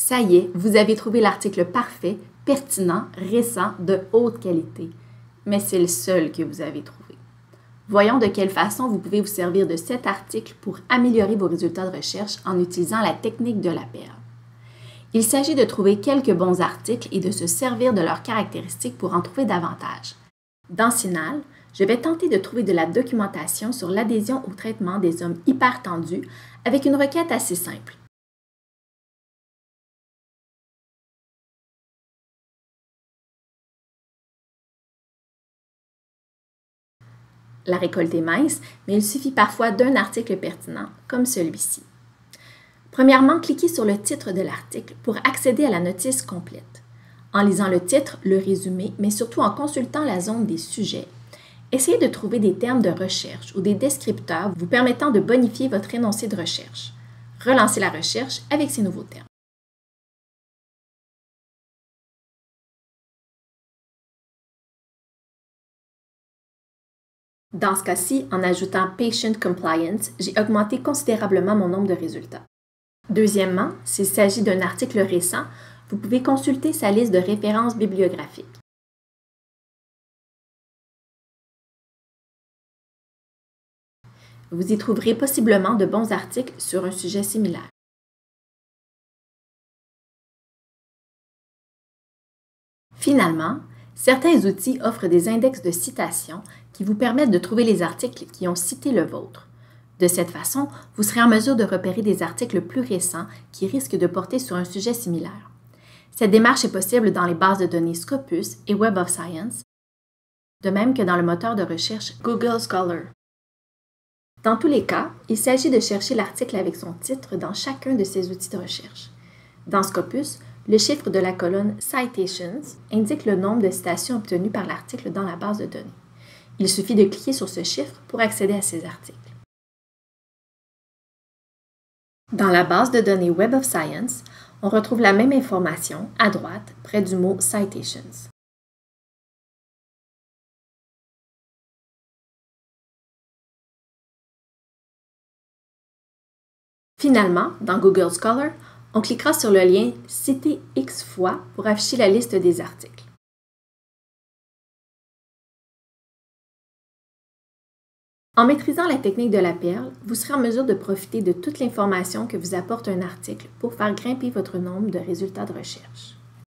Ça y est, vous avez trouvé l'article parfait, pertinent, récent, de haute qualité. Mais c'est le seul que vous avez trouvé. Voyons de quelle façon vous pouvez vous servir de cet article pour améliorer vos résultats de recherche en utilisant la technique de la perle. Il s'agit de trouver quelques bons articles et de se servir de leurs caractéristiques pour en trouver davantage. Dans CINAHL, je vais tenter de trouver de la documentation sur l'adhésion au traitement des hommes hypertendus avec une requête assez simple. La récolte est mince, mais il suffit parfois d'un article pertinent, comme celui-ci. Premièrement, cliquez sur le titre de l'article pour accéder à la notice complète. En lisant le titre, le résumé, mais surtout en consultant la zone des sujets, essayez de trouver des termes de recherche ou des descripteurs vous permettant de bonifier votre énoncé de recherche. Relancez la recherche avec ces nouveaux termes. Dans ce cas-ci, en ajoutant Patient Compliance, j'ai augmenté considérablement mon nombre de résultats. Deuxièmement, s'il s'agit d'un article récent, vous pouvez consulter sa liste de références bibliographiques. Vous y trouverez possiblement de bons articles sur un sujet similaire. Finalement, certains outils offrent des index de citation qui vous permettent de trouver les articles qui ont cité le vôtre. De cette façon, vous serez en mesure de repérer des articles plus récents qui risquent de porter sur un sujet similaire. Cette démarche est possible dans les bases de données Scopus et Web of Science, de même que dans le moteur de recherche Google Scholar. Dans tous les cas, il s'agit de chercher l'article avec son titre dans chacun de ces outils de recherche. Dans Scopus, le chiffre de la colonne Citations indique le nombre de citations obtenues par l'article dans la base de données. Il suffit de cliquer sur ce chiffre pour accéder à ces articles. Dans la base de données Web of Science, on retrouve la même information à droite, près du mot Citations. Finalement, dans Google Scholar, on cliquera sur le lien « Citer X fois » pour afficher la liste des articles. En maîtrisant la technique de la perle, vous serez en mesure de profiter de toute l'information que vous apporte un article pour faire grimper votre nombre de résultats de recherche.